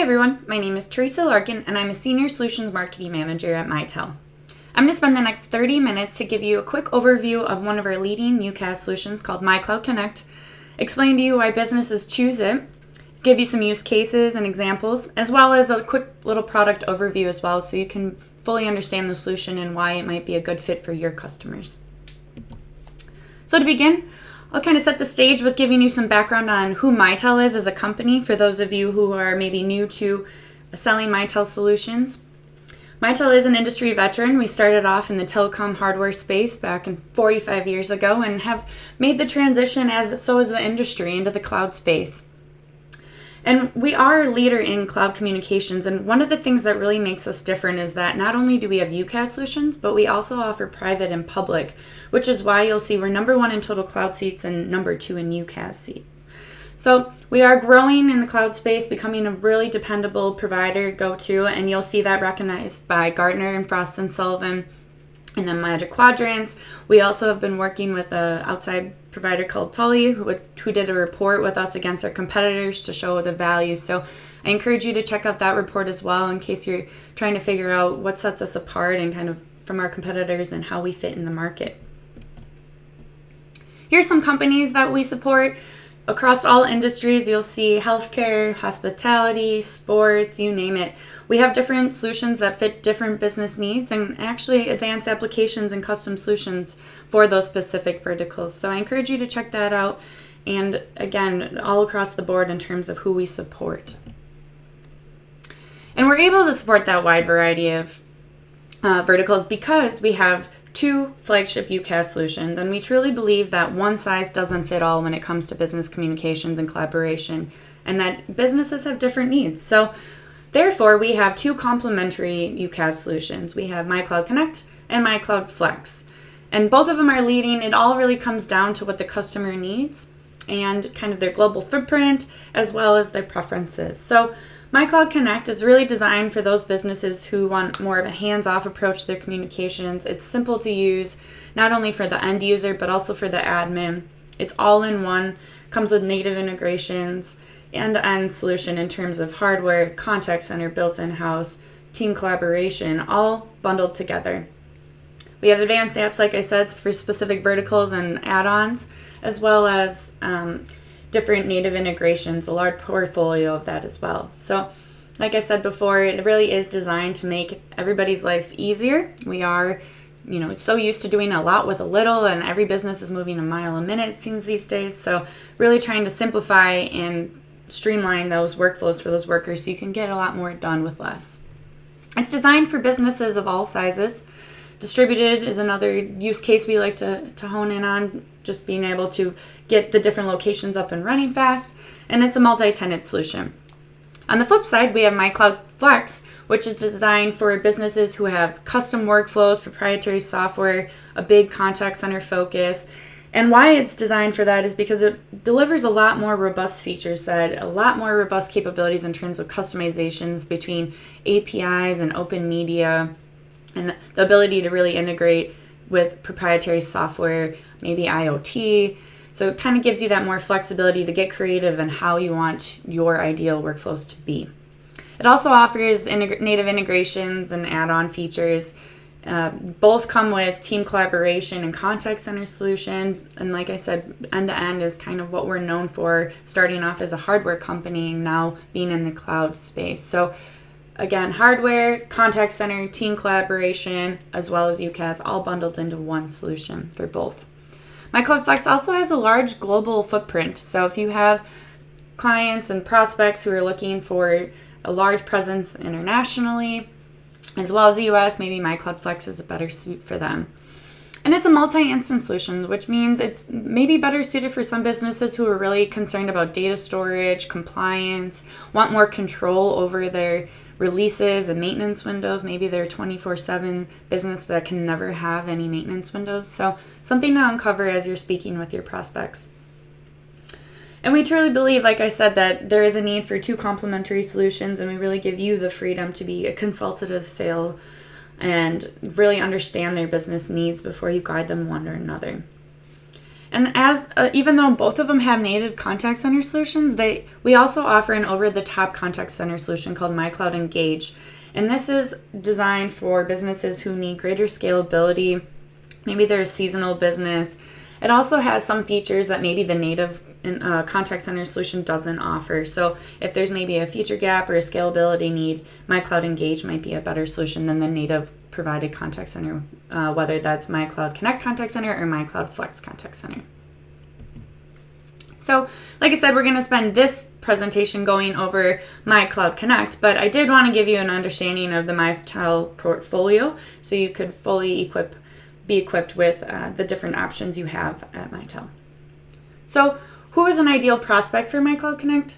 everyone, my name is Theresa LArkin and I'm a Senior Solutions Marketing Manager at Mitel. I'm going to spend the next 30 minutes to give you a quick overview of one of our leading UCaaS solutions called MiCloud Connect, explain to you why businesses choose it, give you some use cases and examples, as well as a quick little product overview as well so you can fully understand the solution and why it might be a good fit for your customers. So to begin, I'll kind of set the stage with giving you some background on who Mitel is as a company for those of you who are maybe new to selling Mitel solutions. Mitel is an industry veteran. We started off in the telecom hardware space back in 45 years ago and have made the transition, so has the industry, into the cloud space. And we are a leader in cloud communications, and one of the things that really makes us different is that not only do we have UCaaS solutions, but we also offer private and public, which is why you'll see we're number 1 in total cloud seats and number 2 in UCaaS seats. So we are growing in the cloud space, becoming a really dependable provider go-to, and you'll see that recognized by Gartner and Frost & Sullivan in the Magic Quadrants. We also have been working with an outside provider called Tully, who did a report with us against our competitors to show the value. So I encourage you to check out that report as well in case you're trying to figure out what sets us apart and kind of from our competitors and how we fit in the market. Here's some companies that we support. Across all industries, you'll see healthcare, hospitality, sports, you name it. We have different solutions that fit different business needs and actually advanced applications and custom solutions for those specific verticals. So I encourage you to check that out. And again, all across the board in terms of who we support. And we're able to support that wide variety of verticals because we have 2 flagship UCaaS solutions, and we truly believe that one size doesn't fit all when it comes to business communications and collaboration, and that businesses have different needs. So therefore, we have 2 complementary UCaaS solutions. We have MiCloud Connect and MiCloud Flex, and both of them are leading. It all really comes down to what the customer needs and kind of their global footprint as well as their preferences. So MiCloud Connect is really designed for those businesses who want more of a hands-off approach to their communications. It's simple to use, not only for the end user, but also for the admin. It's all in one, comes with native integrations, end-to-end solution in terms of hardware, contact center built in-house, team collaboration, all bundled together. We have advanced apps, like I said, for specific verticals and add-ons, as well as different native integrations, a large portfolio of that as well. So like I said before, it really is designed to make everybody's life easier. We are, so used to doing a lot with a little, and every business is moving a mile a minute, it seems these days. So really trying to simplify and streamline those workflows for those workers so you can get a lot more done with less. It's designed for businesses of all sizes. Distributed is another use case we like to hone in on, just being able to get the different locations up and running fast, and it's a multi-tenant solution. On the flip side, we have MiCloud Flex, which is designed for businesses who have custom workflows, proprietary software, a big contact center focus. And why it's designed for that is because it delivers a lot more robust feature set, a lot more robust capabilities in terms of customizations between APIs and open media, and the ability to really integrate with proprietary software, maybe IoT. So it kind of gives you that more flexibility to get creative in how you want your ideal workflows to be. It also offers native integrations and add-on features. Both come with team collaboration and contact center solution. And like I said, end-to-end is kind of what we're known for, starting off as a hardware company and now being in the cloud space. So again, hardware, contact center, team collaboration, as well as UCaaS, all bundled into one solution for both. MiCloud Flex also has a large global footprint. So if you have clients and prospects who are looking for a large presence internationally, as well as the US, maybe MiCloud Flex is a better suit for them. And it's a multi-instance solution, which means it's maybe better suited for some businesses who are really concerned about data storage, compliance, want more control over their releases and maintenance windows. Maybe they're a 24/7 business that can never have any maintenance windows. So something to uncover as you're speaking with your prospects. And we truly believe, like I said, that there is a need for 2 complementary solutions, and we really give you the freedom to be a consultative sale and really understand their business needs before you guide them one or another. And as even though both of them have native contact center solutions, we also offer an over-the-top contact center solution called MiCloud Engage. And this is designed for businesses who need greater scalability. Maybe they're a seasonal business. It also has some features that maybe the native contact center solution doesn't offer. So if there's maybe a feature gap or a scalability need, MiCloud Engage might be a better solution than the native provided contact center, whether that's MiCloud Connect Contact Center or MiCloud Flex Contact Center. So, like I said, we're going to spend this presentation going over MiCloud Connect, but I did want to give you an understanding of the Mitel portfolio so you could fully be equipped with the different options you have at Mitel. So, who is an ideal prospect for MiCloud Connect?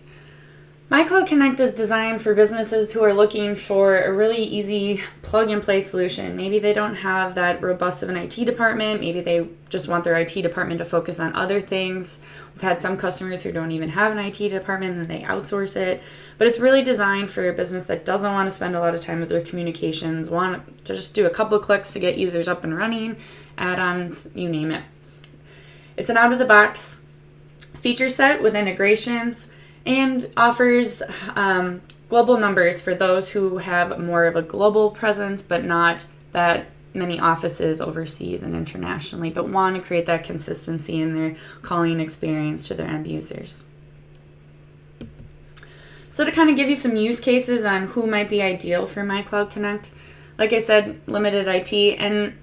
MiCloud Connect is designed for businesses who are looking for a really easy plug-and-play solution. Maybe they don't have that robust of an IT department. Maybe they just want their IT department to focus on other things. We've had some customers who don't even have an IT department and they outsource it. But it's really designed for a business that doesn't want to spend a lot of time with their communications, want to just do a couple of clicks to get users up and running, add-ons, you name it. It's an out-of-the-box feature set with integrations and offers global numbers for those who have more of a global presence, but not that many offices overseas and internationally, but want to create that consistency in their calling experience to their end users. So to kind of give you some use cases on who might be ideal for MiCloud Connect, like I said, limited IT, and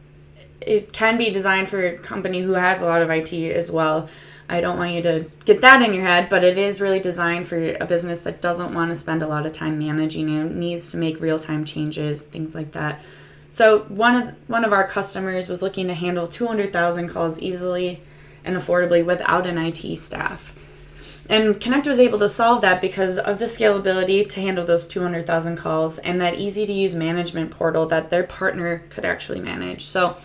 it can be designed for a company who has a lot of IT as well. I don't want you to get that in your head, but it is really designed for a business that doesn't want to spend a lot of time managing it, needs to make real-time changes, things like that. So one of our customers was looking to handle 200,000 calls easily and affordably without an IT staff. And Connect was able to solve that because of the scalability to handle those 200,000 calls and that easy-to-use management portal that their partner could actually manage. So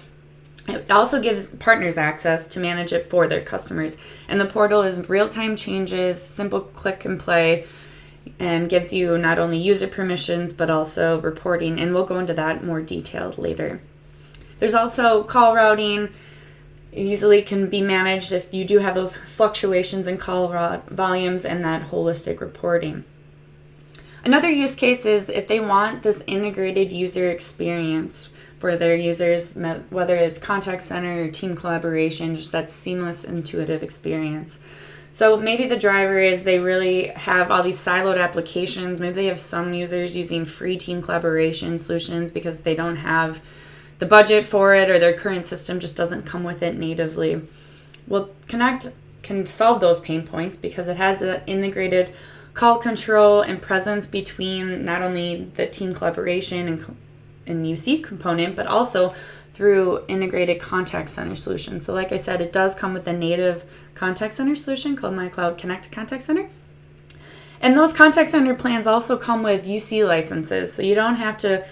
it also gives partners access to manage it for their customers. And the portal is real-time changes, simple click and play, and gives you not only user permissions, but also reporting. And we'll go into that more detailed later. There's also call routing. Easily can be managed if you do have those fluctuations in call volumes and that holistic reporting. Another use case is if they want this integrated user experience for their users, whether it's contact center or team collaboration, just that seamless, intuitive experience. So maybe the driver is they really have all these siloed applications. Maybe they have some users using free team collaboration solutions because they don't have the budget for it or their current system just doesn't come with it natively. Well, Connect can solve those pain points because it has the integrated call control and presence between not only the team collaboration and UC component, but also through integrated contact center solutions. So like I said, it does come with a native contact center solution called MiCloud Connect Contact Center. And those contact center plans also come with UC licenses. So you don't have to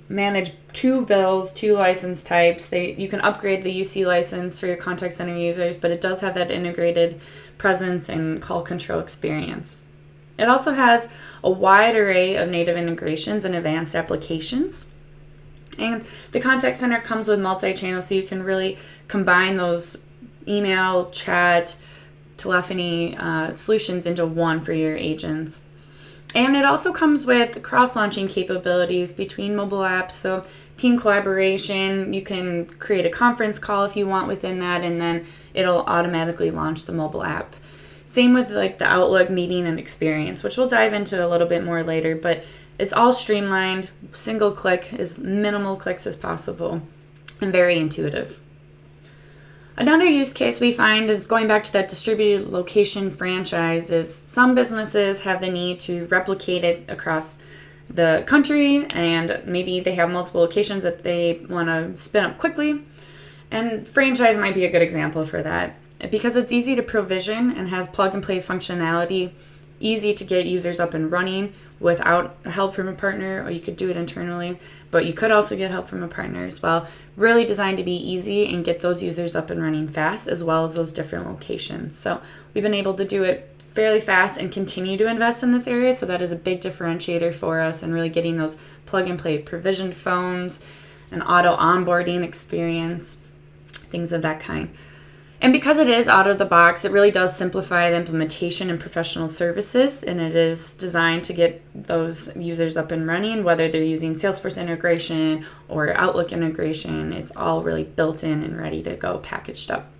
manage two bills, two license types. You can upgrade the UC license for your contact center users, but it does have that integrated presence and call control experience. It also has a wide array of native integrations and advanced applications. And the contact center comes with multi-channel, so you can really combine those email, chat, telephony solutions into one for your agents. And it also comes with cross-launching capabilities between mobile apps. So team collaboration, you can create a conference call if you want within that, and then it'll automatically launch the mobile app. Same with like the Outlook meeting and experience, which we'll dive into a little bit more later, but it's all streamlined, single click, as minimal clicks as possible, and very intuitive. Another use case we find is going back to that distributed location franchise is some businesses have the need to replicate it across the country, and maybe they have multiple locations that they want to spin up quickly, and franchise might be a good example for that. Because it's easy to provision and has plug-and-play functionality, easy to get users up and running without help from a partner, or you could do it internally, but you could also get help from a partner as well. Really designed to be easy and get those users up and running fast, as well as those different locations. So we've been able to do it fairly fast and continue to invest in this area, so that is a big differentiator for us and really getting those plug-and-play provisioned phones and auto onboarding experience, things of that kind. And because it is out of the box, it really does simplify the implementation and professional services, and it is designed to get those users up and running, whether they're using Salesforce integration or Outlook integration. It's all really built in and ready to go, packaged up.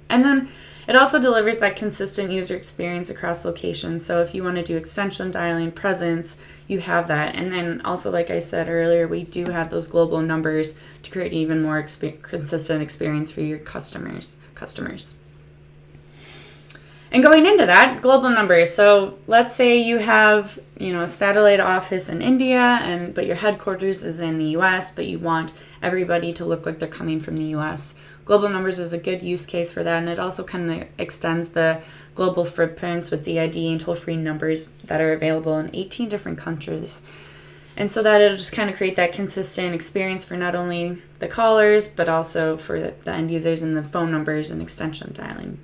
And then it also delivers that consistent user experience across locations. So if you want to do extension dialing, presence, you have that. And then also, like I said earlier, we do have those global numbers to create even more consistent experience for your customers. And going into that, global numbers. So let's say you have, a satellite office in India, but your headquarters is in the US, but you want everybody to look like they're coming from the US. Global numbers is a good use case for that, and it also kind of extends the global footprints with DID and toll-free numbers that are available in 18 different countries. And so that it'll just kind of create that consistent experience for not only the callers, but also for the end users and the phone numbers and extension dialing.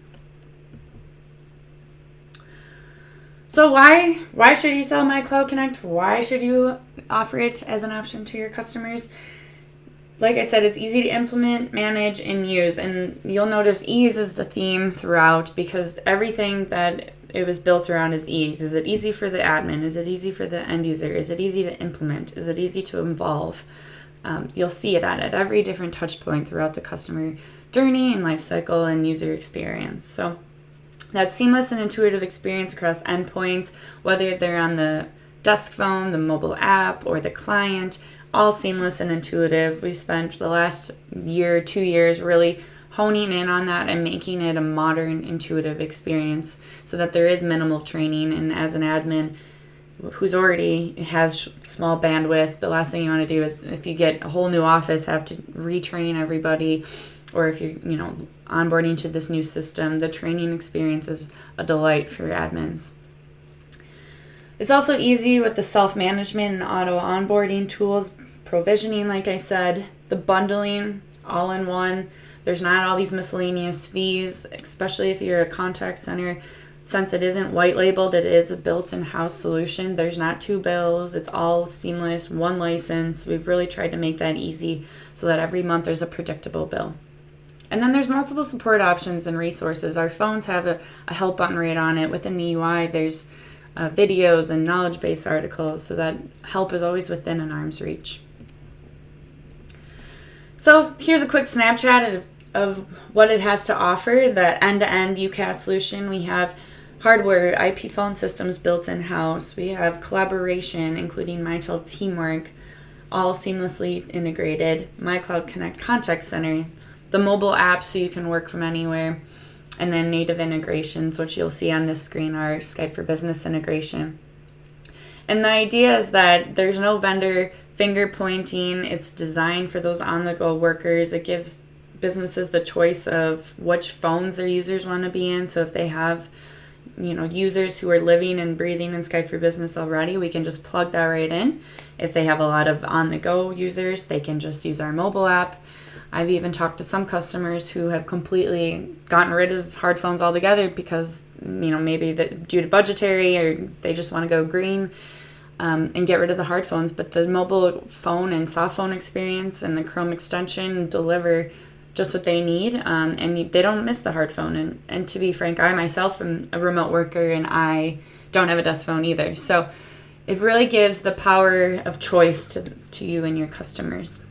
So why should you sell MiCloud Connect? Why should you offer it as an option to your customers? Like I said, it's easy to implement, manage, and use. And you'll notice ease is the theme throughout, because everything that it was built around is ease. Is it easy for the admin? Is it easy for the end user? Is it easy to implement? Is it easy to involve? You'll see that at every different touch point throughout the customer journey and life cycle and user experience. So that seamless and intuitive experience across endpoints, whether they're on the desk phone, the mobile app, or the client, all seamless and intuitive. We spent the last year, 2 years really honing in on that and making it a modern, intuitive experience so that there is minimal training. And as an admin who's already has small bandwidth, the last thing you want to do is, if you get a whole new office, have to retrain everybody, or if you're onboarding to this new system. The training experience is a delight for admins. It's also easy with the self-management and auto onboarding tools, provisioning, like I said, the bundling all in one. There's not all these miscellaneous fees, especially if you're a contact center. Since it isn't white labeled, it is a built-in house solution. There's not 2 bills. It's all seamless, 1 license. We've really tried to make that easy so that every month there's a predictable bill. And then there's multiple support options and resources. Our phones have a help button right on it. Within the UI, there's videos and knowledge-based articles, so that help is always within an arm's reach. So here's a quick snapshot of what it has to offer, the end-to-end UCaaS solution. We have hardware, IP phone systems built in-house. We have collaboration, including Mitel Teamwork, all seamlessly integrated. MiCloud Connect Contact Center, the mobile app so you can work from anywhere, and then native integrations, which you'll see on this screen are Skype for Business integration. And the idea is that there's no vendor finger pointing. It's designed for those on-the-go workers. It gives businesses the choice of which phones their users want to be in. So if they have, users who are living and breathing in Skype for Business already, we can just plug that right in. If they have a lot of on-the-go users, they can just use our mobile app. I've even talked to some customers who have completely gotten rid of hard phones altogether because, maybe due to budgetary, or they just want to go green and get rid of the hard phones. But the mobile phone and soft phone experience and the Chrome extension deliver just what they need, and they don't miss the hard phone. And to be frank, I myself am a remote worker, and I don't have a desk phone either. So it really gives the power of choice to you and your customers.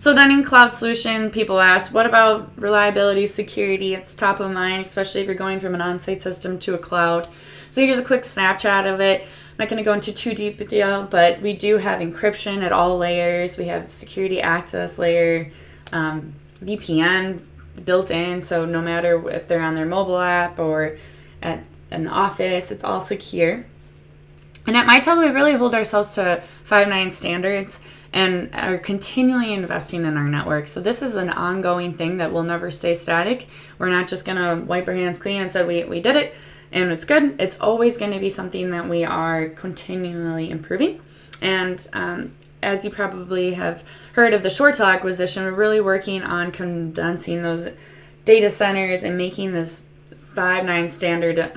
So then in cloud solution, people ask, what about reliability, security? It's top of mind, especially if you're going from an on-site system to a cloud. So here's a quick snapshot of it. I'm not going to go into too deep a deal, but we do have encryption at all layers. We have security access layer, VPN built in, so no matter if they're on their mobile app or at an office, it's all secure. And at Mitel, we really hold ourselves to 5.9 standards and are continually investing in our network. So this is an ongoing thing that will never stay static. We're not just going to wipe our hands clean and say we did it and it's good. It's always going to be something that we are continually improving. And as you probably have heard of the ShoreTel acquisition, we're really working on condensing those data centers and making this 5.9 standard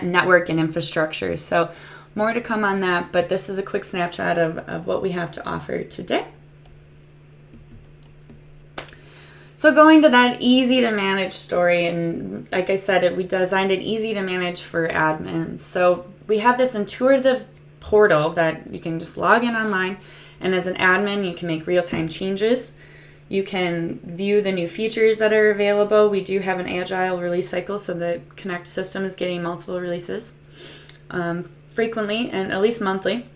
network and infrastructure. So more to come on that, but this is a quick snapshot of what we have to offer today. So going to that easy to manage story, and like I said, we designed it easy to manage for admins. So we have this intuitive portal that you can just log in online, and as an admin, you can make real-time changes. You can view the new features that are available. We do have an agile release cycle, so the Connect system is getting multiple releases frequently and at least monthly.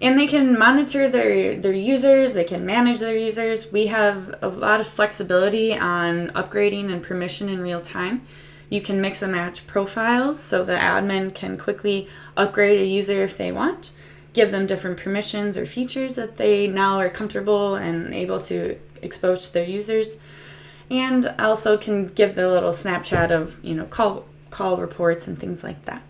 And they can monitor their users, they can manage their users. We have a lot of flexibility on upgrading and permission in real time. You can mix and match profiles, so the admin can quickly upgrade a user if they want, give them different permissions or features that they now are comfortable and able to expose to their users. And also can give the little snapshot of, call reports and things like that.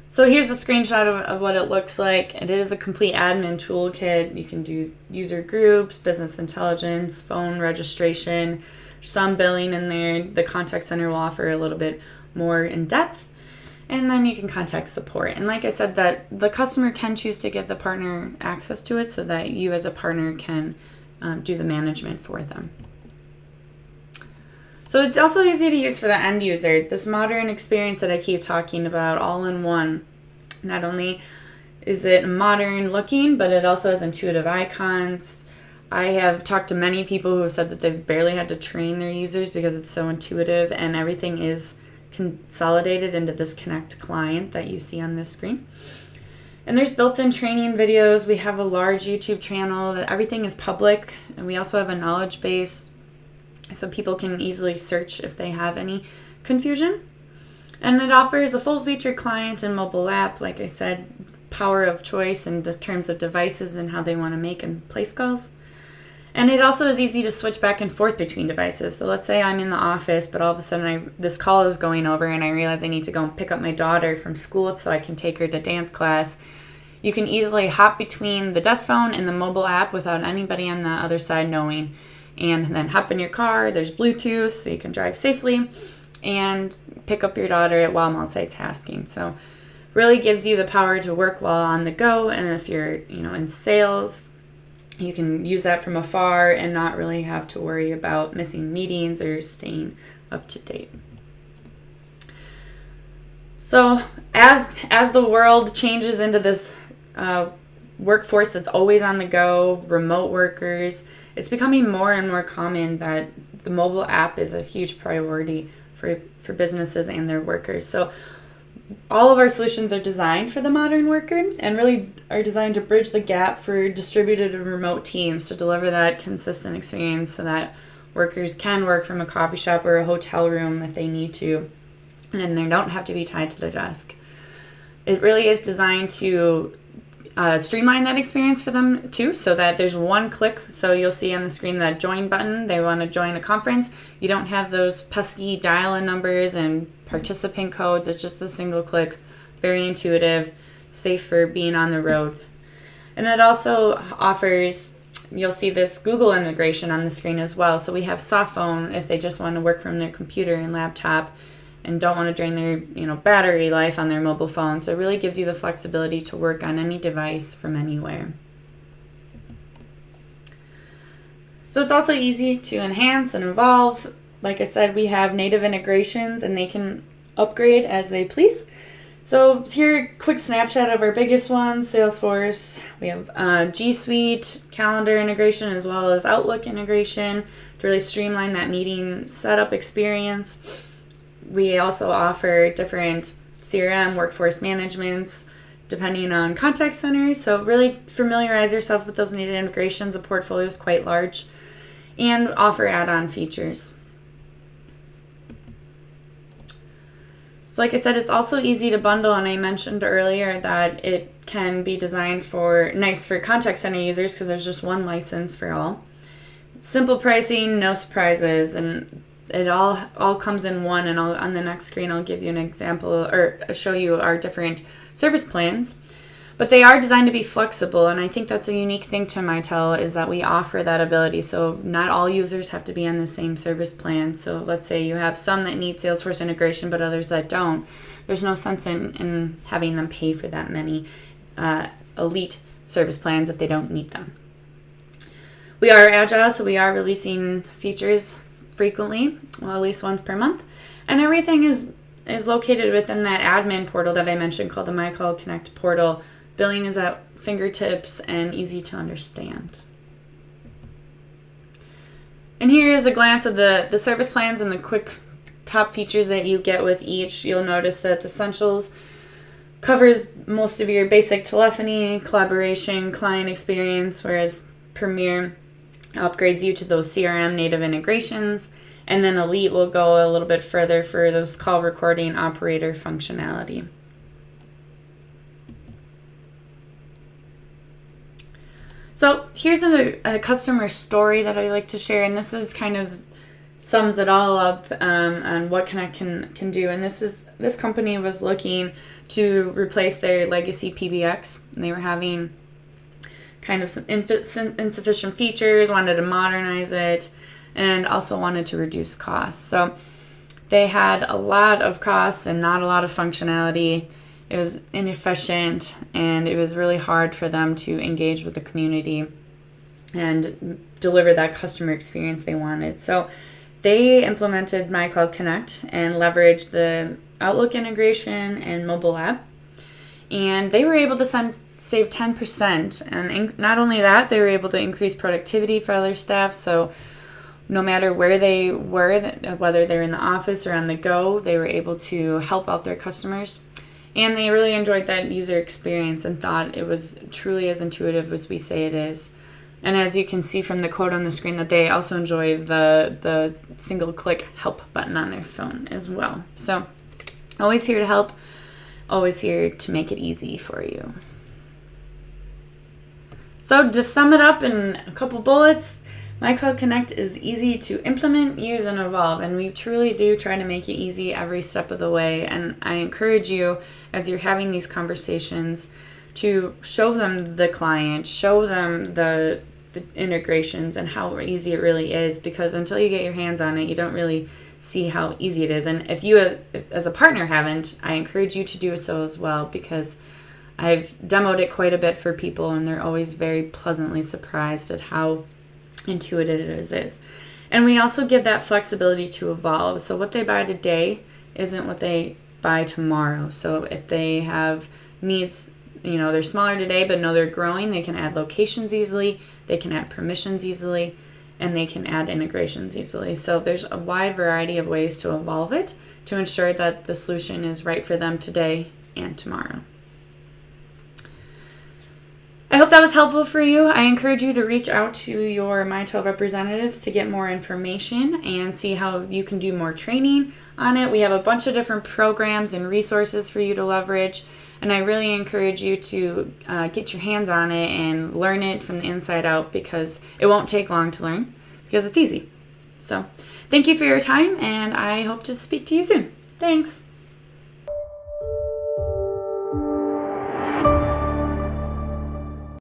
So here's a screenshot of what it looks like. It is a complete admin toolkit. You can do user groups, business intelligence, phone registration, some billing in there. The contact center will offer a little bit more in depth. And then you can contact support. And like I said, that the customer can choose to give the partner access to it so that you as a partner can do the management for them. So it's also easy to use for the end user. This modern experience that I keep talking about, all in one. Not only is it modern looking, but it also has intuitive icons. I have talked to many people who have said that they've barely had to train their users because it's so intuitive, and everything is consolidated into this Connect client that you see on this screen. And there's built-in training videos. We have a large YouTube channel. Everything is public, and we also have a knowledge base so people can easily search if they have any confusion. And it offers a full-featured client and mobile app, like I said, power of choice in terms of devices and how they want to make and place calls. And it also is easy to switch back and forth between devices. So let's say I'm in the office, but all of a sudden this call is going over and I realize I need to go and pick up my daughter from school so I can take her to dance class. You can easily hop between the desk phone and the mobile app without anybody on the other side knowing. And then hop in your car, there's Bluetooth, so you can drive safely and pick up your daughter while multitasking. So really gives you the power to work while on the go. And if you're, in sales, you can use that from afar and not really have to worry about missing meetings or staying up to date. So as the world changes into this workforce that's always on the go, remote workers, it's becoming more and more common that the mobile app is a huge priority for businesses and their workers. So all of our solutions are designed for the modern worker and really are designed to bridge the gap for distributed and remote teams to deliver that consistent experience so that workers can work from a coffee shop or a hotel room if they need to, and they don't have to be tied to their desk. It really is designed to streamline that experience for them too, so that there's one click. So you'll see on the screen that join button. They want to join a conference. You don't have those pesky dial-in numbers and participant codes. It's just a single click, very intuitive, safe for being on the road. And it also offers, you'll see this Google integration on the screen as well. So we have soft phone if they just want to work from their computer and laptop and don't want to drain their battery life on their mobile phone. So it really gives you the flexibility to work on any device from anywhere. So it's also easy to enhance and evolve. Like I said, we have native integrations and they can upgrade as they please. So here, quick snapshot of our biggest ones, Salesforce. We have G Suite, calendar integration, as well as Outlook integration to really streamline that meeting setup experience. We also offer different CRM, workforce managements, depending on contact centers. So really familiarize yourself with those native integrations. The portfolio is quite large, and offer add-on features. So like I said, it's also easy to bundle, and I mentioned earlier that it can be designed nice for contact center users because there's just one license for all. Simple pricing, no surprises, and it all comes in one. And on the next screen, I'll give you an example or show you our different service plans. But they are designed to be flexible, and I think that's a unique thing to Mitel is that we offer that ability. So not all users have to be on the same service plan. So let's say you have some that need Salesforce integration, but others that don't. There's no sense in having them pay for that many elite service plans if they don't need them. We are agile, so we are releasing features frequently, well, at least once per month. And everything is located within that admin portal that I mentioned called the MiCloud Connect portal. Billing is at fingertips and easy to understand. And here is a glance of the service plans and the quick top features that you get with each. You'll notice that the Essentials covers most of your basic telephony, collaboration, client experience, whereas Premier upgrades you to those CRM native integrations. And then Elite will go a little bit further for those call recording operator functionality. So here's a customer story that I like to share, and this is kind of sums it all up on what Connect can do. And this company was looking to replace their legacy PBX, and they were having kind of some insufficient features, wanted to modernize it, and also wanted to reduce costs. So they had a lot of costs and not a lot of functionality. It was inefficient, and it was really hard for them to engage with the community and deliver that customer experience they wanted. So they implemented MiCloud Connect and leveraged the Outlook integration and mobile app. And they were able to save 10%. And not only that, they were able to increase productivity for other staff. So no matter where they were, whether they're in the office or on the go, they were able to help out their customers. And they really enjoyed that user experience and thought it was truly as intuitive as we say it is. And as you can see from the quote on the screen, that they also enjoy the single-click help button on their phone as well. So always here to help, always here to make it easy for you. So to sum it up in a couple bullets, MiCloud Connect is easy to implement, use, and evolve, and we truly do try to make it easy every step of the way. And I encourage you, as you're having these conversations, to show them the client, show them the integrations and how easy it really is, because until you get your hands on it, you don't really see how easy it is. And if you, as a partner, haven't, I encourage you to do so as well, because I've demoed it quite a bit for people, and they're always very pleasantly surprised at how intuitive it is. And we also give that flexibility to evolve. So what they buy today isn't what they buy tomorrow. So if they have needs, they're smaller today but know they're growing, they can add locations easily, they can add permissions easily, and they can add integrations easily. So there's a wide variety of ways to evolve it to ensure that the solution is right for them today and tomorrow. I hope that was helpful for you. I encourage you to reach out to your Mitel representatives to get more information and see how you can do more training on it. We have a bunch of different programs and resources for you to leverage, and I really encourage you to get your hands on it and learn it from the inside out, because it won't take long to learn, because it's easy. So thank you for your time, and I hope to speak to you soon. Thanks.